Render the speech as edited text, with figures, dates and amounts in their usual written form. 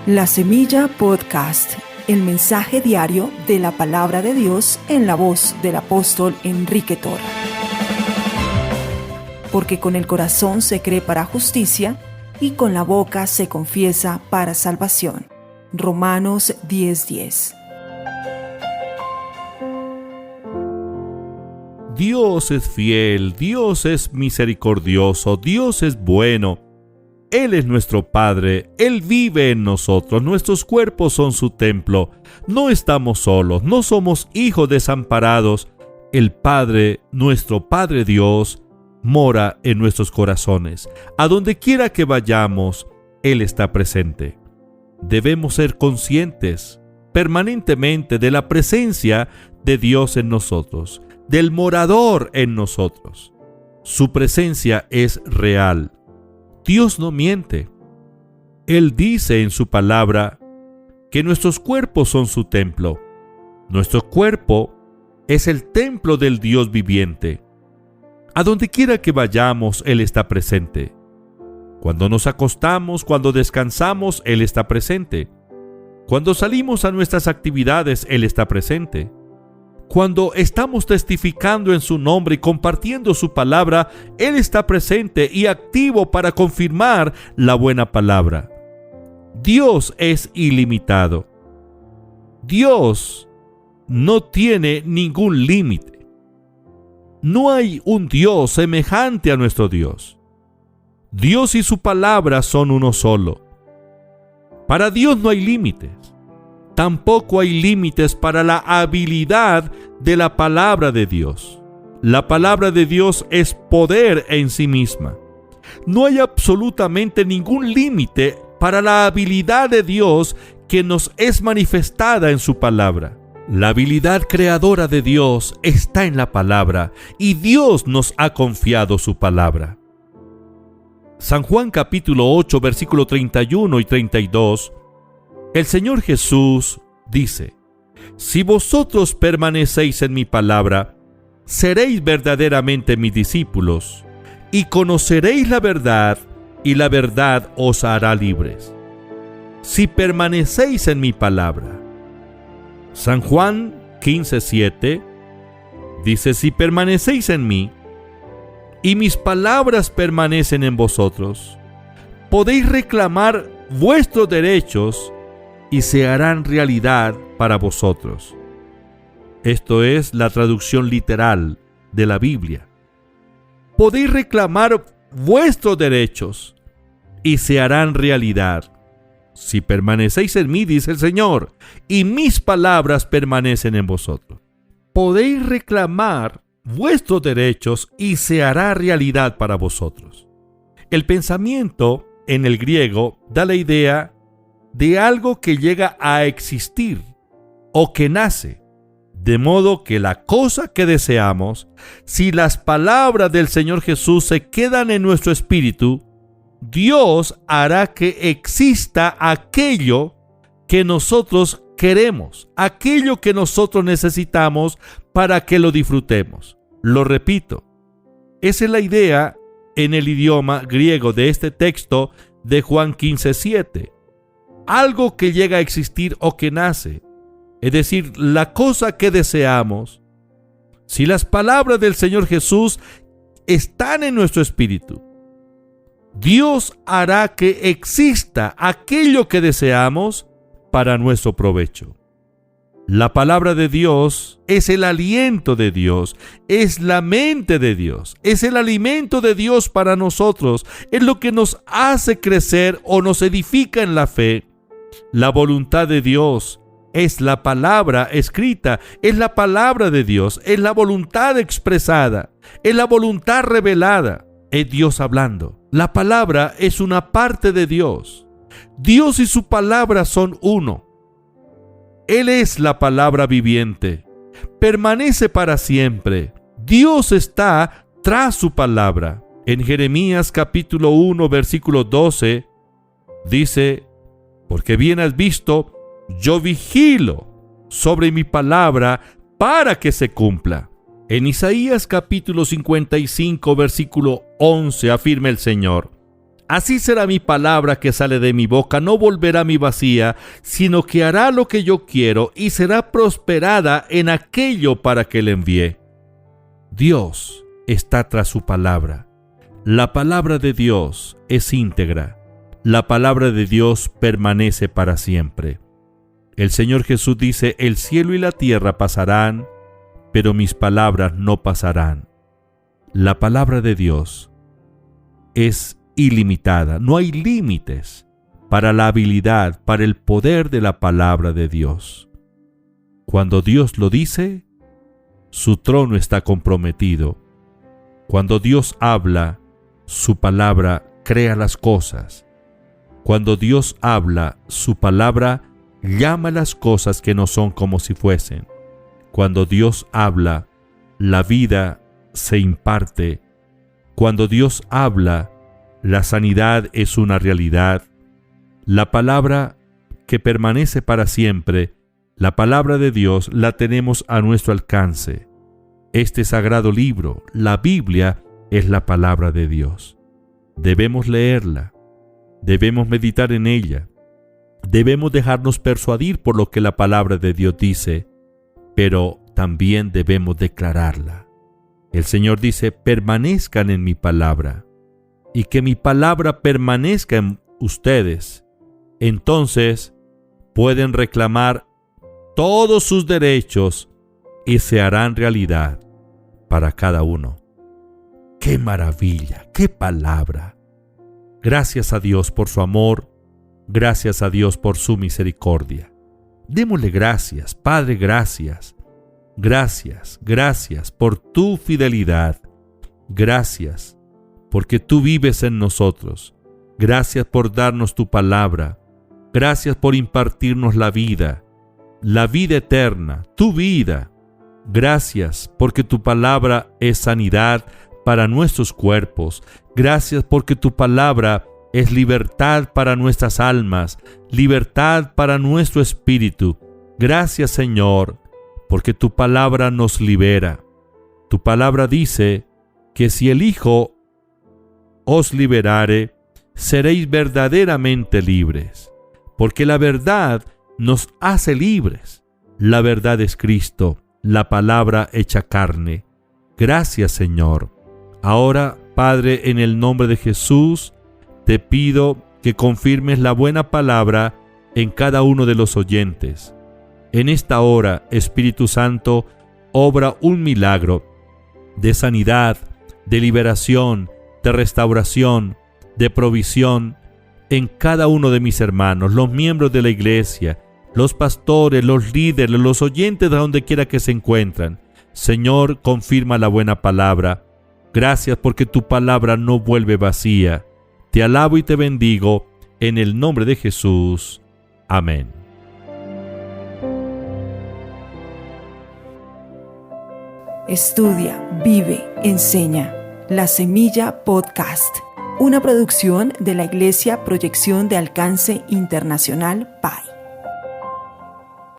La Semilla Podcast, el mensaje diario de la palabra de Dios en la voz del apóstol Enrique Torra. Porque con el corazón se cree para justicia y con la boca se confiesa para salvación. Romanos 10:10. Dios es fiel, Dios es misericordioso, Dios es bueno. Él es nuestro Padre, Él vive en nosotros, nuestros cuerpos son su templo. No estamos solos, no somos hijos desamparados. El Padre, nuestro Padre Dios, mora en nuestros corazones. A donde quiera que vayamos, Él está presente. Debemos ser conscientes permanentemente de la presencia de Dios en nosotros, del morador en nosotros. Su presencia es real. Dios no miente. Él dice en su palabra que nuestros cuerpos son su templo. Nuestro cuerpo es el templo del Dios viviente. A donde quiera que vayamos, Él está presente. Cuando nos acostamos, cuando descansamos, Él está presente. Cuando salimos a nuestras actividades, Él está presente. Cuando estamos testificando en su nombre y compartiendo su palabra, Él está presente y activo para confirmar la buena palabra. Dios es ilimitado. Dios no tiene ningún límite. No hay un Dios semejante a nuestro Dios. Dios y su palabra son uno solo. Para Dios no hay límites. Tampoco hay límites para la habilidad de la palabra de Dios. La palabra de Dios es poder en sí misma. No hay absolutamente ningún límite para la habilidad de Dios que nos es manifestada en su palabra. La habilidad creadora de Dios está en la palabra y Dios nos ha confiado su palabra. San Juan capítulo 8, versículo 31 y 32. El Señor Jesús dice: Si vosotros permanecéis en mi palabra, seréis verdaderamente mis discípulos, y conoceréis la verdad, y la verdad os hará libres. Si permanecéis en mi palabra. San Juan 15:7 dice: Si permanecéis en mí, y mis palabras permanecen en vosotros, podéis reclamar vuestros derechos y se harán realidad para vosotros. Esto es la traducción literal de la Biblia. Podéis reclamar vuestros derechos y se harán realidad. Si permanecéis en mí, dice el Señor, y mis palabras permanecen en vosotros. Podéis reclamar vuestros derechos y se hará realidad para vosotros. El pensamiento en el griego da la idea de algo que llega a existir o que nace, de modo que la cosa que deseamos, si las palabras del Señor Jesús se quedan en nuestro espíritu, Dios hará que exista aquello que nosotros queremos, aquello que nosotros necesitamos para que lo disfrutemos. Lo repito, esa es la idea en el idioma griego de este texto de Juan 15:7. Algo que llega a existir o que nace, es decir, la cosa que deseamos. Si las palabras del Señor Jesús están en nuestro espíritu, Dios hará que exista aquello que deseamos para nuestro provecho. La palabra de Dios es el aliento de Dios, es la mente de Dios, es el alimento de Dios para nosotros, es lo que nos hace crecer o nos edifica en la fe. La voluntad de Dios es la palabra escrita, es la palabra de Dios, es la voluntad expresada, es la voluntad revelada, es Dios hablando. La palabra es una parte de Dios. Dios y su palabra son uno. Él es la palabra viviente. Permanece para siempre. Dios está tras su palabra. En Jeremías capítulo 1, versículo 12, dice: Porque bien has visto, yo vigilo sobre mi palabra para que se cumpla. En Isaías capítulo 55, versículo 11, afirma el Señor: Así será mi palabra que sale de mi boca, no volverá a mí vacía, sino que hará lo que yo quiero y será prosperada en aquello para que le envié. Dios está tras su palabra. La palabra de Dios es íntegra. La palabra de Dios permanece para siempre. El Señor Jesús dice: el cielo y la tierra pasarán, pero mis palabras no pasarán. La palabra de Dios es ilimitada. No hay límites para la habilidad, para el poder de la palabra de Dios. Cuando Dios lo dice, su trono está comprometido. Cuando Dios habla, su palabra crea las cosas. Cuando Dios habla, su palabra llama las cosas que no son como si fuesen. Cuando Dios habla, la vida se imparte. Cuando Dios habla, la sanidad es una realidad. La palabra que permanece para siempre, la palabra de Dios, la tenemos a nuestro alcance. Este sagrado libro, la Biblia, es la palabra de Dios. Debemos leerla, debemos meditar en ella, debemos dejarnos persuadir por lo que la palabra de Dios dice, pero también debemos declararla. El Señor dice: permanezcan en mi palabra, y que mi palabra permanezca en ustedes. Entonces pueden reclamar todos sus derechos y se harán realidad para cada uno. ¡Qué maravilla! ¡Qué palabra! Gracias a Dios por su amor, gracias a Dios por su misericordia. Démosle gracias, Padre, gracias. Gracias, gracias por tu fidelidad. Gracias porque tú vives en nosotros. Gracias por darnos tu palabra. Gracias por impartirnos la vida eterna, tu vida. Gracias porque tu palabra es sanidad para nuestros cuerpos. Gracias porque tu palabra es libertad para nuestras almas, libertad para nuestro espíritu. Gracias, Señor, porque tu palabra nos libera. Tu palabra dice que si el Hijo os liberare, seréis verdaderamente libres, porque la verdad nos hace libres. La verdad es Cristo, la palabra hecha carne. Gracias, Señor. Ahora, Padre, en el nombre de Jesús, te pido que confirmes la buena palabra en cada uno de los oyentes. En esta hora, Espíritu Santo, obra un milagro de sanidad, de liberación, de restauración, de provisión en cada uno de mis hermanos, los miembros de la iglesia, los pastores, los líderes, los oyentes de donde quiera que se encuentran. Señor, confirma la buena palabra. Gracias porque tu palabra no vuelve vacía. Te alabo y te bendigo en el nombre de Jesús. Amén. Estudia, vive, enseña. La Semilla Podcast, una producción de la Iglesia Proyección de Alcance Internacional PAI.